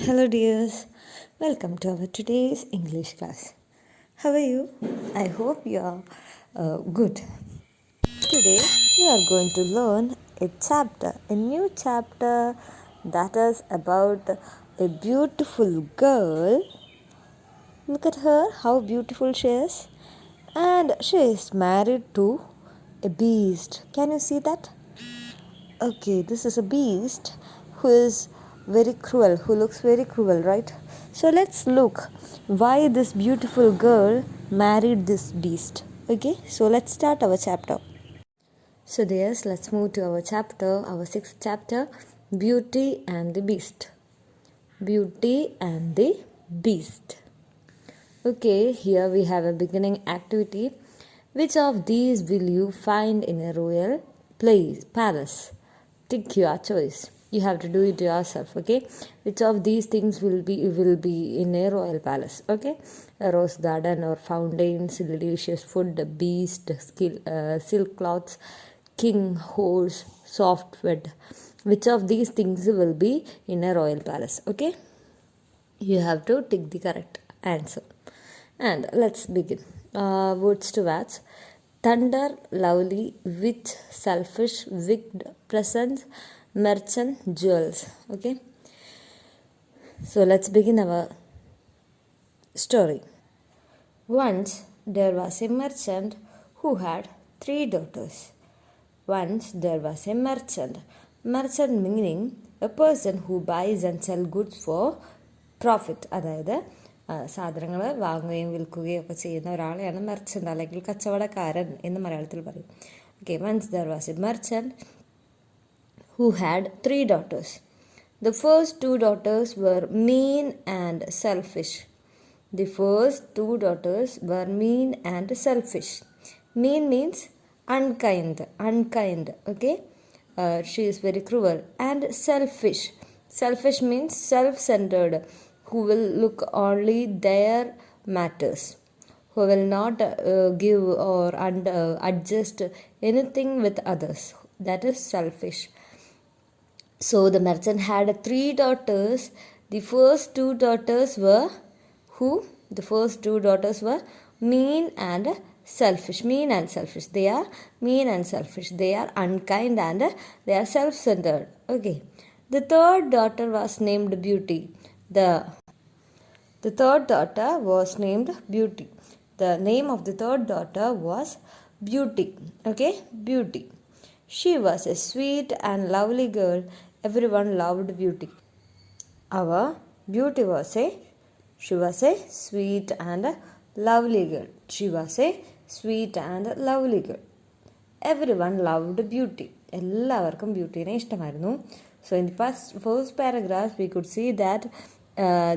Hello, dears. Welcome to our today's English class. How are you? I hope you are good. Today, we are going to learn a new chapter that is about a beautiful girl. Look at her, how beautiful she is. And she is married to a beast. Can you see that? Okay, this is a beast who is very cruel, who looks very cruel, right? So let's look why this beautiful girl married this beast. Okay, so let's start our chapter. So, yes, let's move to our chapter, our sixth chapter, Beauty and the Beast. Beauty and the Beast. Okay, here we have a beginning activity. Which of these will you find in a royal palace? Tick your choice. You have to do it yourself, okay? Which of these things will be in a royal palace, okay? A rose garden or fountains, delicious food, the beast, silk cloths, king, horse, soft bed. Which of these things will be in a royal palace, okay? You have to tick the correct answer. And let's begin. Words to watch. Thunder, lovely, witch, selfish, wicked, present, merchant, jewels. Okay. So let's begin our story. Once there was a merchant who had 3 daughters. Once there was a merchant. Merchant meaning a person who buys and sells goods for profit. അതായത് സാധനങ്ങൾ വാങ്ങുകയും വിൽക്കുകയും ഒക്കെ ചെയ്യുന്ന ഒരാളെയാണ് merchant അല്ലെങ്കിൽ കച്ചവടക്കാരൻ എന്ന് മലയാളത്തിൽ പറയും. Okay, once there was a merchant who had 3 daughters. The first 2 daughters were mean and selfish. The first 2 daughters were mean and selfish. Mean means unkind, okay? She is very cruel. And selfish. Selfish means self-centered, who will look only their matters, who will not give or adjust anything with others. That is selfish. So the merchant had 3 daughters. The first 2 daughters were who? The first 2 daughters were mean and selfish. Mean and selfish. They are mean and selfish. They are unkind and they are self-centered. Okay. The third daughter was named Beauty. The third daughter was named Beauty. The name of the third daughter was Beauty. Okay, Beauty. She was a sweet and lovely girl. Everyone loved Beauty. Our Beauty she was a sweet and lovely girl. She was a sweet and lovely girl. Everyone loved Beauty. എല്ലാവർക്കും ബ്യൂട്ടീനെ ഇഷ്ടമായിരുന്നു. So in the first paragraph we could see that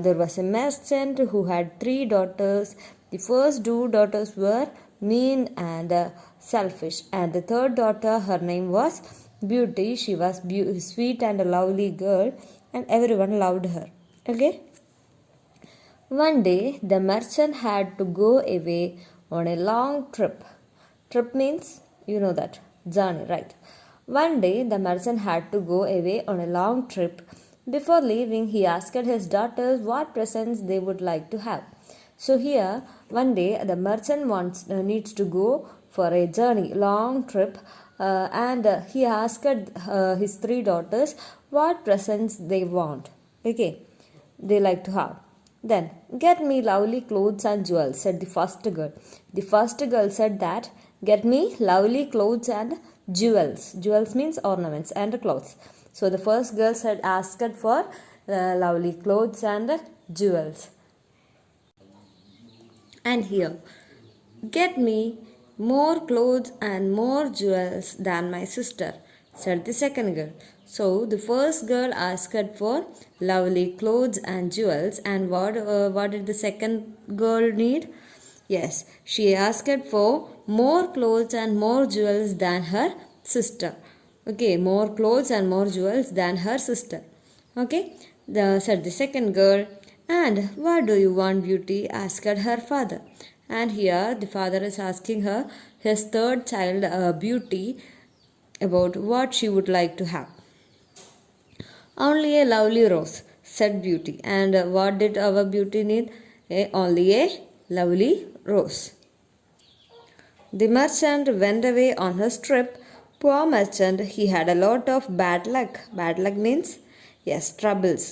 there was a merchant who had 3 daughters. The first 2 daughters were mean and selfish, and the third daughter, her name was Beauty. She was sweet and a lovely girl, and everyone loved her. Okay. One day the merchant had to go away on a long trip. Trip means, you know that, journey, right? One day the merchant had to go away on a long trip. Before leaving, he asked his daughters what presents they would like to have. So here, one day the merchant needs to go for a journey, long trip, and he asked his 3 daughters what presents they want. Okay, they like to have. Then, get me lovely clothes and jewels, said the first girl. The first girl said that, get me lovely clothes and jewels. Jewels means ornaments and clothes. So the first girl asked for lovely clothes and jewels. And here, get me more clothes and more jewels than my sister, said the second girl. So the first girl asked for lovely clothes and jewels, and what did the second girl need? Yes, she asked for more clothes and more jewels than her sister. Okay, more clothes and more jewels than her sister. Okay, said the second girl. And what do you want, Beauty? Asked her father. And here the father is asking her, his third child, Beauty, about what she would like to have. Only a lovely rose, said Beauty. And what did our Beauty need? Only a lovely rose. The merchant went away on his trip. Poor merchant, he had a lot of bad luck. Bad luck means, yes, troubles,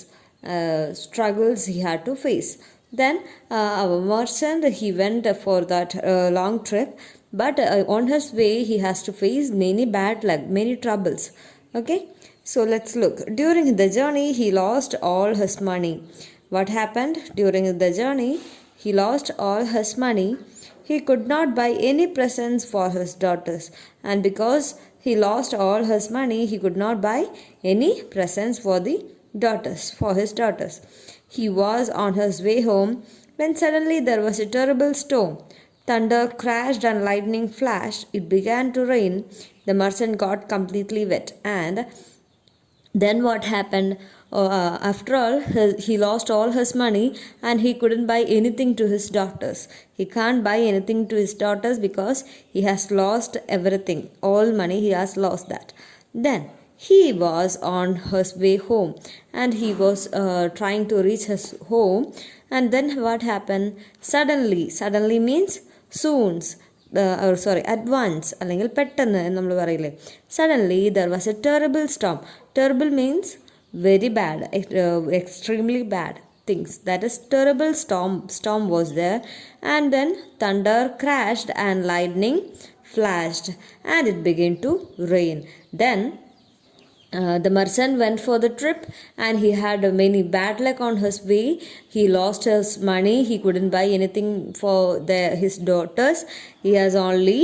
struggles he had to face. Then our merchant, he went for that long trip, but on his way he has to face many bad luck, many troubles. Okay, so let's look. During the journey he lost all his money. What happened during the journey? He lost all his money. He could not buy any presents for his daughters, and because he lost all his money, he could not buy any presents for his daughters. He was on his way home when suddenly there was a terrible storm. Thunder crashed and lightning flashed. It began to rain. The merchant got completely wet. And then what happened? After all, he lost all his money and he couldn't buy anything to his daughters. He can't buy anything to his daughters because he has lost everything. All money, he has lost that. Then he was on his way home and he was trying to reach his home. And then what happened? Suddenly means soon. At once, അല്ലെങ്കിൽ പെട്ടെന്ന് നമ്മൾ പറയില്ലേ. Suddenly there was a terrible storm. Terrible means very bad, extremely bad things. That is terrible storm was there. And then thunder crashed and lightning flashed and it began to rain. Then the merchant went for the trip and he had many bad luck on his way. He lost his money. He couldn't buy anything for his daughters. He has only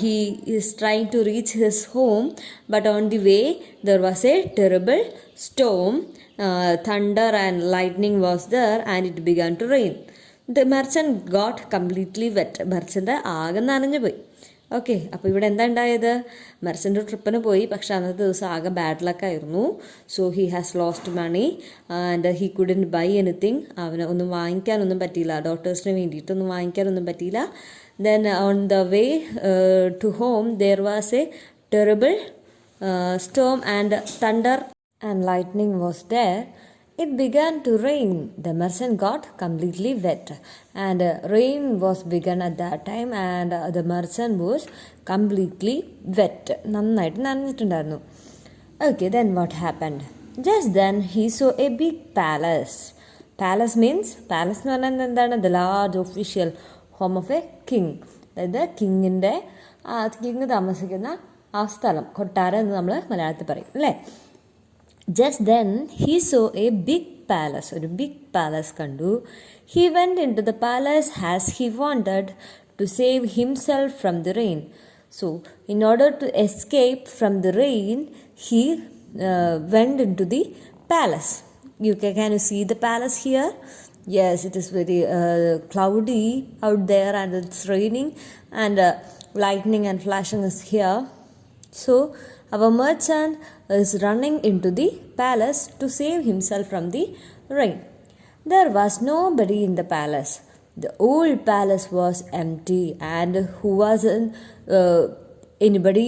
he is trying to reach his home, but on the way there was a terrible storm. Thunder and lightning was there and it began to rain. The merchant got completely wet. Merchant ആകെ നനഞ്ഞു പോയി. Okay, അപ്പോൾ ഇവിടെ എന്താ ഉണ്ടായത്? Merchant ട്രിപ്പിന് പോയി, പക്ഷെ അന്നത്തെ ദിവസം ആകെ ബാഡ് ലക്കായിരുന്നു. So he has lost money and he couldn't buy anything. അവന് ഒന്നും വാങ്ങിക്കാനൊന്നും പറ്റിയില്ല, ഡോക്ടേഴ്സിന് വേണ്ടിയിട്ടൊന്നും വാങ്ങിക്കാനൊന്നും പറ്റിയില്ല. Then on the way to home there was a terrible storm and thunder and lightning was there. It began to rain. The merchant got completely wet and rain was begun at that time and the merchant was completely wet. നന്നായിട്ട് നനഞ്ഞിട്ടുണ്ടായിരുന്നു. Okay, then what happened? Just then he saw a big palace. Palace means, palace എന്ന് പറഞ്ഞാൽ എന്താണ്? The large official home of a king. അതായത് കിങ്ങിൻ്റെ താമസിക്കുന്ന ആ സ്ഥലം, കൊട്ടാരം എന്ന് നമ്മൾ മലയാളത്തിൽ പറയും അല്ലേ. Just then he saw a big palace. ഒരു ബിഗ് പാലസ് കണ്ടു. He went into the palace as he wanted to save himself from the rain. So in order to escape from the rain, he went into the palace. Can you see the palace here? Yes, it is very cloudy out there and it's raining and lightning and flashing is here. So our merchant is running into the palace to save himself from the rain. There was nobody in the palace. The old palace was empty and who wasn't anybody.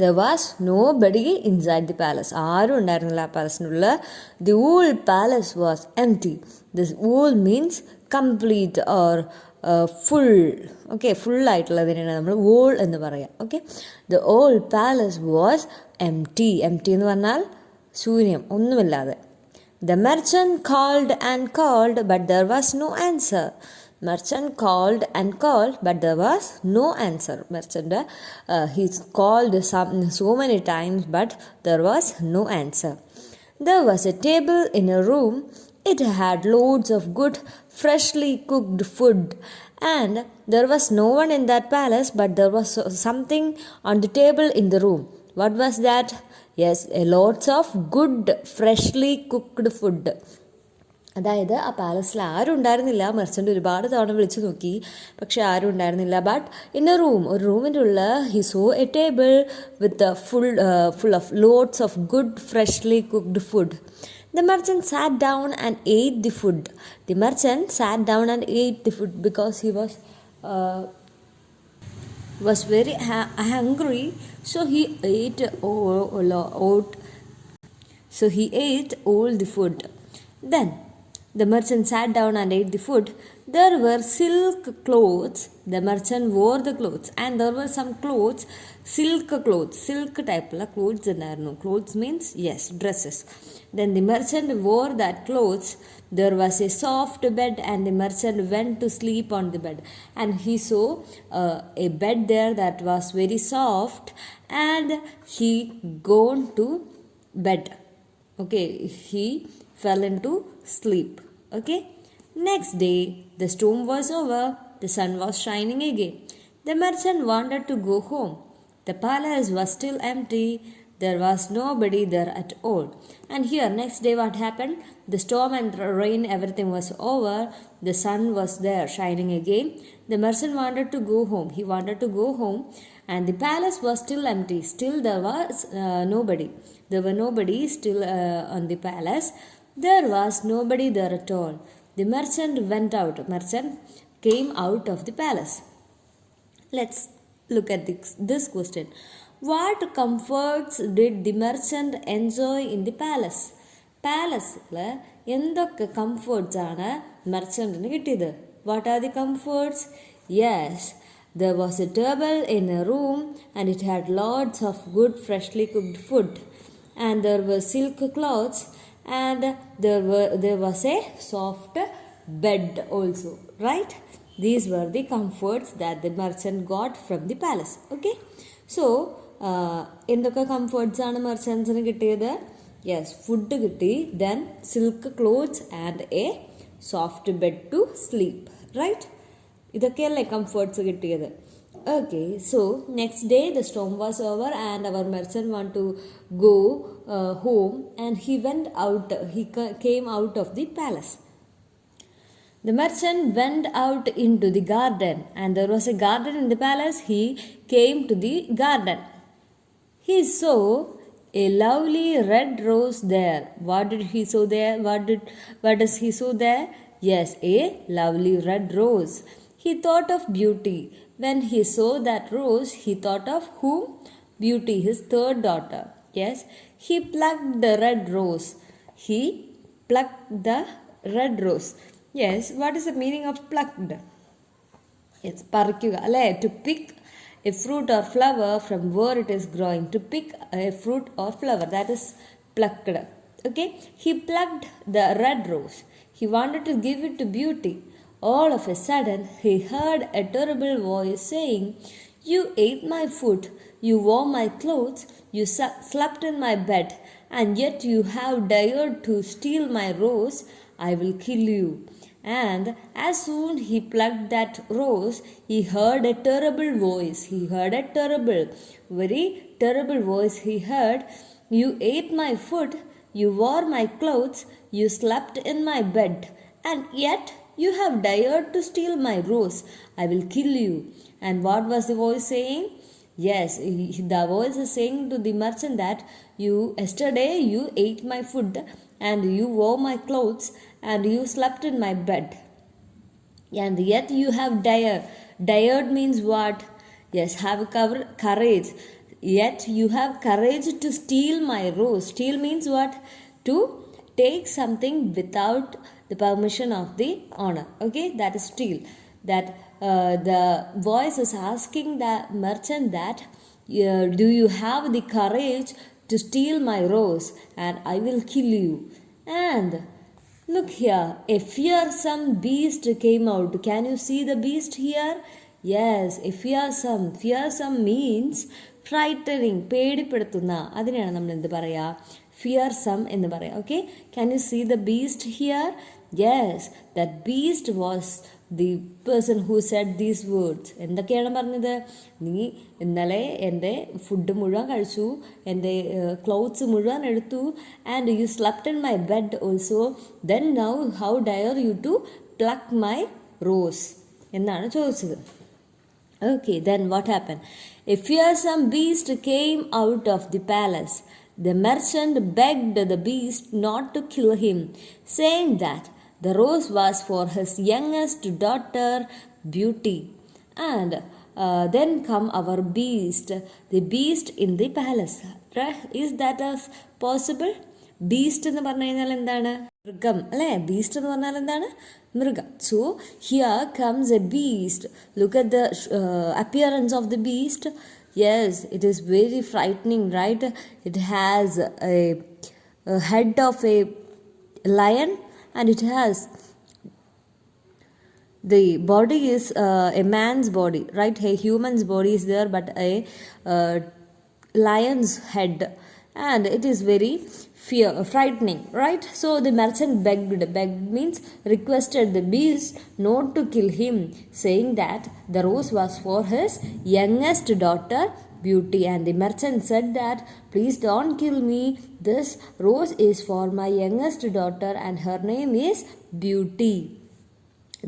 There was nobody inside the palace. ആരും ഉണ്ടായിരുന്നില്ല ആ പാലസിനുള്ള. The whole palace was empty. This whole means complete or full. Okay, ഫുള്ളായിട്ടുള്ളതിനാണ് നമ്മൾ whole എന്ന് പറയാം. Okay, the whole palace was empty. empty എന്ന് പറഞ്ഞാൽ ശൂന്യം, ഒന്നുമില്ലാതെ. The merchant called and called but there was no answer. Merchant called and called but there was no answer. Merchant he called so many times but there was no answer. There was a table in a room. It had loads of good freshly cooked food and there was no one in that palace but there was something on the table in the room. What was that? Yes, lots of good freshly cooked food. അതായത് ആ പാലസിൽ ആരും ഉണ്ടായിരുന്നില്ല. Merchant ഒരുപാട് തവണ വിളിച്ചു നോക്കി, പക്ഷെ ആരും ഉണ്ടായിരുന്നില്ല. ബട്ട് ഇൻ എ റൂം, ഒരു റൂമിൻ്റെ ഉള്ളിൽ he so A table with full of loads of good freshly cooked food. The merchant sat down and ate the food. The merchant sat down and ate the food because he was very hungry. So he ate oat So he ate all the food. Then the merchant sat down and ate the food. There were silk clothes. The merchant wore the clothes, and there were some clothes, silk clothes, silk type la clothes undarnu. Clothes means yes, dresses. Then the merchant wore that clothes. There was a soft bed, and the merchant went to sleep on the bed. And he saw a bed there that was very soft, and he gone to bed. Okay, he fell into sleep. Okay, next day the storm was over. The sun was shining again. The merchant wanted to go home. The palace was still empty. There was nobody there at all. And here, next day, what happened? The storm and rain, everything was over. The sun was there shining again. The merchant wanted to go home. He wanted to go home, and the palace was still empty. Still, there was nobody. There were nobody still on the palace. There was nobody there at all. The merchant went out. Merchant came out of the palace. Let's look at this question. What comforts did the merchant enjoy in the palace? പാലസിൽ എന്തൊക്കെ കംഫർട്ട്സാണ് മെർച്ചൻറ്റിന് കിട്ടിയത്? What are the comforts? Yes, there was a table in a room, and it had lots of good freshly cooked food, and there were silk cloths, and there was a soft bed also, right? These were the comforts that the merchant got from the palace. Okay, so എന്തൊക്കെ comforts ആണ് മെർച്ചൻസിന് കിട്ടിയത്? Yes, food കിട്ടി, then silk clothes and a soft bed to sleep, right? ഇതൊക്കെയല്ലേ comforts കിട്ടിയത്? Okay, so next day the storm was over, and our merchant want to go home, and he went out. He came out of the palace. The merchant went out into the garden, and there was a garden in the palace. He came to the garden. He saw a lovely red rose there. What did he saw there? What does he saw there? Yes, a lovely red rose. He thought of Beauty. When he saw that rose, he thought of whom? Beauty, his third daughter. Yes, he plucked the red rose. He plucked the red rose. Yes, what is the meaning of plucked? It's parikkuga, alle, to pick a fruit or flower from where it is growing. To pick a fruit or flower, that is plucked. Okay, he plucked the red rose. He wanted to give it to Beauty. All of a sudden, he heard a terrible voice saying, "You ate my food, you wore my clothes, you slept in my bed, and yet you have dared to steal my rose. I will kill you." And as soon he plucked that rose, he heard a terrible voice. He heard a very terrible voice. He heard, "You ate my food, you wore my clothes, you slept in my bed, and yet you have dared to steal my rose. I will kill you." And what was the voice saying? Yes, the voice is saying to the merchant that yesterday you ate my food, and you wore my clothes, and you slept in my bed, and yet you have dared. Dared means what? Yes, have courage. Yet you have courage to steal my rose. Steal means what? To take something without the permission of the owner. Okay, that is steal. That the voice is asking the merchant that, do you have the courage to steal my rose, and I will kill you. And look here, a fearsome beast came out. Can you see the beast here? Yes, a fearsome. Fearsome means frightening, പേടിപ്പെടുത്തുന്ന. അതിനെയാണ് നമ്മൾ എന്ത് പറയാ? Fearsome എന്ന് പറയാം. Okay, can you see the beast here? Yes, that beast was the person who said these words. എന്തൊക്കെയാണ് പറഞ്ഞത്? നീ ഇന്നലെ എൻ്റെ ഫുഡ് മുഴുവൻ കഴിച്ചു, എൻ്റെ ക്ലോത്ത്സ് മുഴുവൻ എടുത്തു, and you slept in my bed also, then now how dare you to pluck my rose എന്നാണ് ചോദിച്ചത്. Okay, then what happened? A fearsome beast came out of the palace. The merchant begged the beast not to kill him, saying that the rose was for his youngest daughter, Beauty. And then come our beast, the beast in the palace. Is that possible? Beast എന്ന് പറഞ്ഞു കഴിഞ്ഞാൽ എന്താണ്? മൃഗം അല്ലേ? Beast എന്ന് പറഞ്ഞാൽ എന്താണ്? മൃഗം. So here comes A beast. Look at the appearance of the beast. Yes, it is very frightening, right? It has a head of a lion, and it has the body is a man's body, right? A human's body is there, but a lion's head, and it is very frightening, right? So the merchant begged means requested the beast not to kill him, saying that the rose was for his youngest daughter Beauty. And the merchant said that, please don't kill me, this rose is for my youngest daughter and her name is Beauty.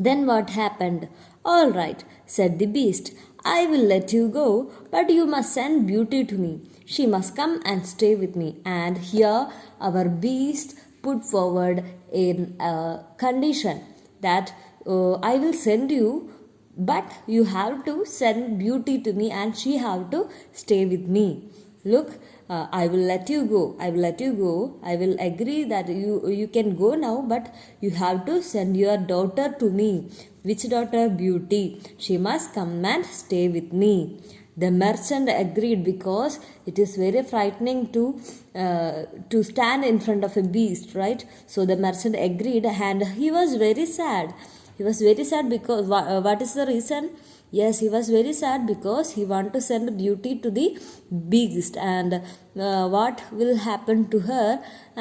Then what happened? All right, said the beast, I will let you go, but you must send Beauty to me. She must come and stay with me. And here our beast put forward a condition that I will send you, but you have to send Beauty to me and she have to stay with me. Look, I will let you go. I will let you go. I will agree that you can go now, but you have to send your daughter to me. Which daughter? Beauty. She must come and stay with me. The merchant agreed because it is very frightening to stand in front of a beast, right? So the merchant agreed, and he was very sad. He was very sad because what is the reason? Yes, he was very sad because he want to send Beauty to the beast, and what will happen to her?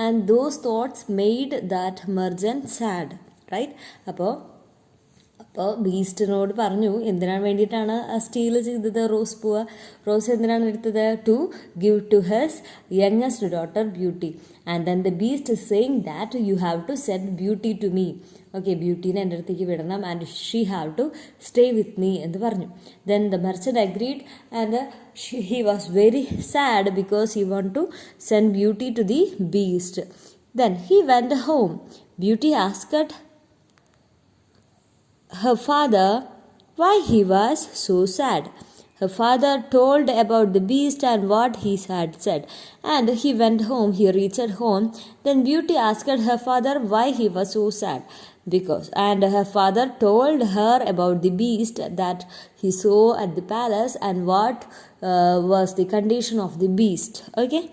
And those thoughts made that merchant sad, right? അപ്പോൾ ബീസ്റ്റിനോട് പറഞ്ഞു എന്തിനാണ് വേണ്ടിയിട്ടാണ് steel ചെയ്തത് rose പൂവ്. Rose എന്തിനാണ് എടുത്തത്? To give to his youngest daughter Beauty. And then the beast is saying that you have to send Beauty to me. Okay, ബ്യൂട്ടീനെ എൻ്റെ അടുത്തേക്ക് വിടണം, and she have to stay with me എന്ന് പറഞ്ഞു. Then the merchant agreed, and he was very sad because he want to send Beauty to the beast. Then he went home. Beauty asked her father why he was so sad. Her father told about the beast and what he had said, and he went home. He reached home. Then Beauty asked her father why he was so sad, and her father told her about the beast that he saw at the palace and what was the condition of the beast. Okay,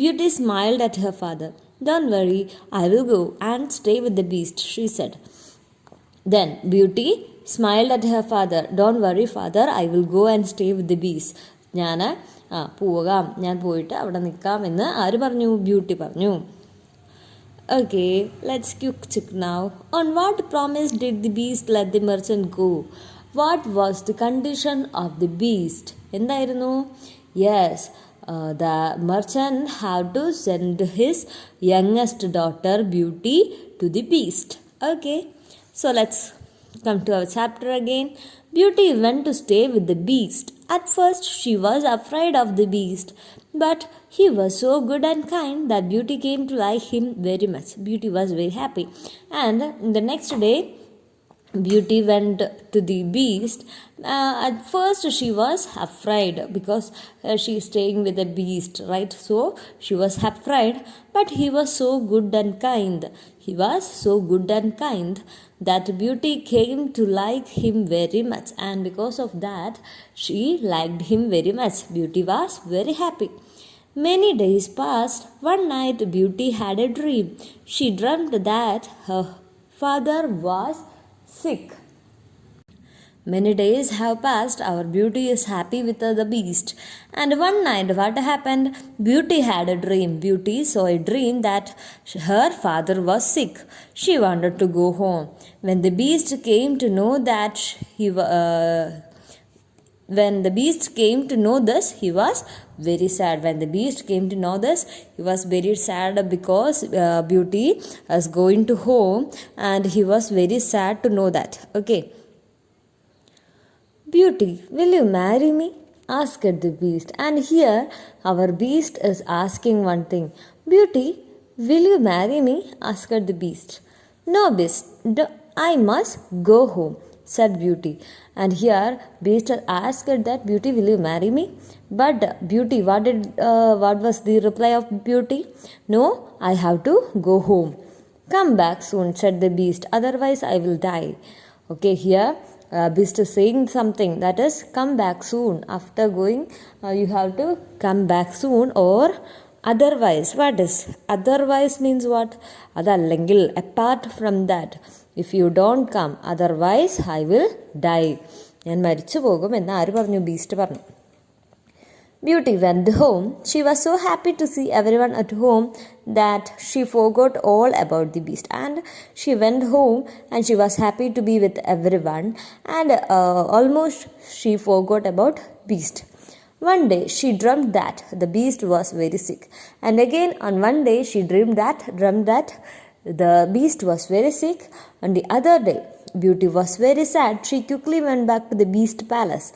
Beauty smiled at her father. Don't worry, I will go and stay with the beast, she said. Then Beauty smiled at her father. Don't worry father, I will go and stay with the beast. ഞാൻ പോയിട്ട് അവിടെ നിൽക്കാം എന്ന് ആര് പറഞ്ഞു? Beauty പറഞ്ഞു. Okay, let's quick check now. On what promise did the beast let the merchant go? What was the condition of the beast? എന്തായിരുന്നു? Yes, the merchant had to send his youngest daughter Beauty to the beast. Okay, so let's come to our chapter again. Beauty went to stay with the beast. At first she was afraid of the beast, but he was so good and kind that Beauty came to like him very much. Beauty was very happy, and the next day Beauty went to the beast. At first she was afraid because she is staying with a beast, right? So she was afraid, but he was so good and kind. He was so good and kind that Beauty came to like him very much, and because of that she liked him very much. Beauty was very happy. Many days passed. One night Beauty had a dream. She dreamt that her father was sick. Many days have passed. Our Beauty is happy with the beast. And one night, what happened? Beauty had a dream. Beauty saw a dream that her father was sick. She wanted to go home. When the beast came to know that when the beast came to know this, he was very sad. When the beast came to know this, he was very sad because Beauty was going to home, and he was very sad to know that. Okay. Beauty, will you marry me? Asked the beast. And here our beast is asking one thing. Beauty, will you marry me? Asked the beast. No, beast, I must go home. said Beauty. And here Beast asked that Beauty, will you marry me? But Beauty, what was the reply of Beauty? No, I have to go home. Come back soon, said the Beast, otherwise I will die. Okay, here Beast is saying something, that is, come back soon. After going, you have to come back soon, or otherwise. What is otherwise means? What? അതല്ലെങ്കിൽ, apart from that, if you don't come, otherwise I will die. ഞാൻ മരിച്ചു പോകും എന്ന് ആര് പറഞ്ഞു? Beast പറഞ്ഞു. Beauty went home. She was so happy to see everyone at home that she forgot all about the Beast. And she went home and she was happy to be with everyone, and almost she forgot about Beast. One day she dreamt that the Beast was very sick. And again on one day she dreamt that the Beast was very sick. On the other day Beauty was very sad. She quickly went back to the Beast palace.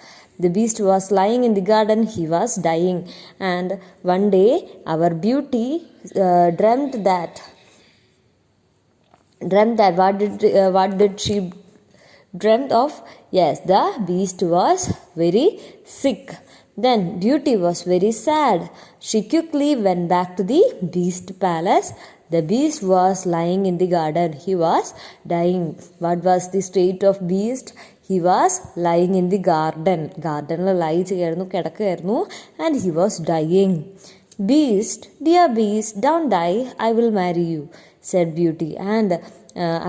The Beast was lying in the garden. He was dying. And one day our Beauty dreamt that what did she dreamt of? Yes, the Beast was very sick. Then Beauty was very sad. She quickly went back to the Beast palace. The Beast was lying in the garden. He was dying. What was the state of Beast? He was lying in the garden. Gardenil lie cheyirunnu, kedakkairunnu, and he was dying. Beast, dear Beast, don't die. I will marry you, said Beauty. And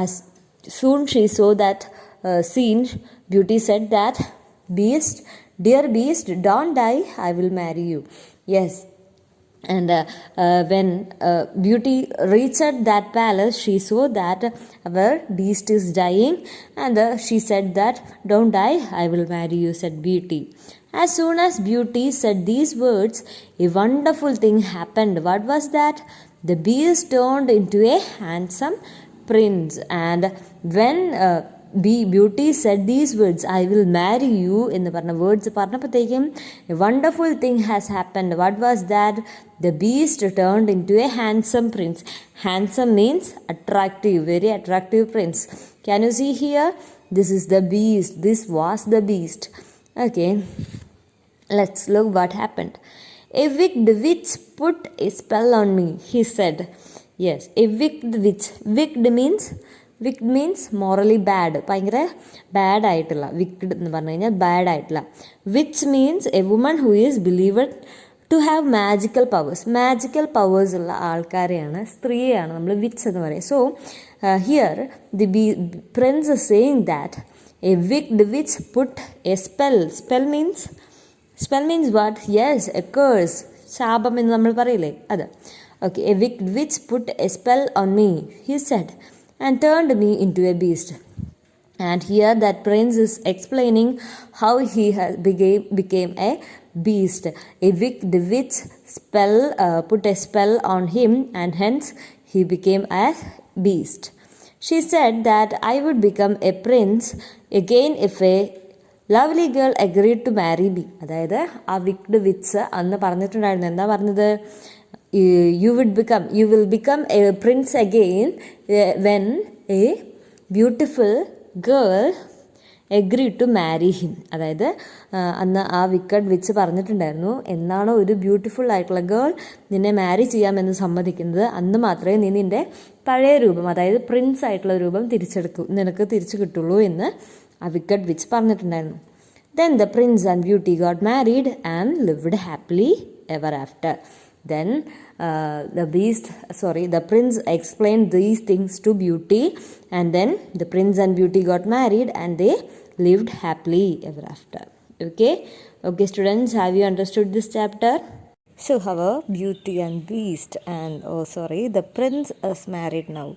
as soon she saw that scene, Beauty said that, Beast, dear Beast, don't die. I will marry you. Yes. And when Beauty reached that palace, she saw that our Beast is dying, and she said that, don't die, I will marry you, said Beauty. As soon as Beauty said these words, a wonderful thing happened. What was that? The Beast turned into a handsome prince. And when Beauty said these words, I will marry you, in the words parnapathekkum, a wonderful thing has happened. What was that? The Beast turned into a handsome prince. Handsome means attractive, very attractive prince. Can you see here? This is the Beast. This was the Beast. Okay, let's look what happened. A wicked witch put a spell on me, he said. Yes, a wicked witch. Wicked means morally bad. ഭയങ്കര bad ആയിട്ടുള്ള. Wicked എന്ന് പറഞ്ഞു കഴിഞ്ഞാൽ bad ആയിട്ടുള്ള. Witch means a woman who is believed to have magical powers. Magical powers ഉള്ള ആൾക്കാരെയാണ്, സ്ത്രീയെയാണ് നമ്മൾ വിച്ച് എന്ന് പറയുക. So here the prince is saying that a wicked witch put a spell. Spell means what? Yes, a curse. ശാപം എന്ന് നമ്മൾ പറയില്ലേ, അത്. Okay, a wicked witch put a spell on me, he said, and turned me into a beast. And here that prince is explaining how he became a beast. A wicked witch put a spell on him, and hence he became a beast. She said that I would become a prince again if a lovely girl agreed to marry me. അതായത് ആ wicked which അന്ന് പറഞ്ഞിട്ടുണ്ടായിരുന്നു. എന്താ പറഞ്ഞത്? You will become a prince again when a beautiful girl agreed to marry him. അതായത് അന്ന് ആ wicked which പറഞ്ഞിട്ടുണ്ടായിരുന്നു, എന്നാണോ ഒരു ബ്യൂട്ടിഫുൾ ആയിട്ടുള്ള ഗേൾ നിന്നെ മാരി ചെയ്യാമെന്ന് സമ്മതിക്കുന്നത്, അന്ന് മാത്രമേ നീ നിൻ്റെ പഴയ രൂപം, അതായത് പ്രിൻസ് ആയിട്ടുള്ള രൂപം നിനക്ക് തിരിച്ചു കിട്ടുള്ളൂ എന്ന് ആ വിക്കഡ് വിച്ച് പറഞ്ഞിട്ടുണ്ടായിരുന്നു. Then the prince and Beauty got married and lived happily ever after. Then the prince explained these things to Beauty, and then the prince and Beauty got married and they lived happily ever after. Okay students, have you understood this chapter? So our Beauty and Beast and the prince is married now.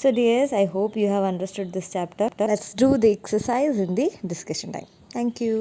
So dears, I hope you have understood this chapter. Let's do the exercise in the discussion time. Thank you.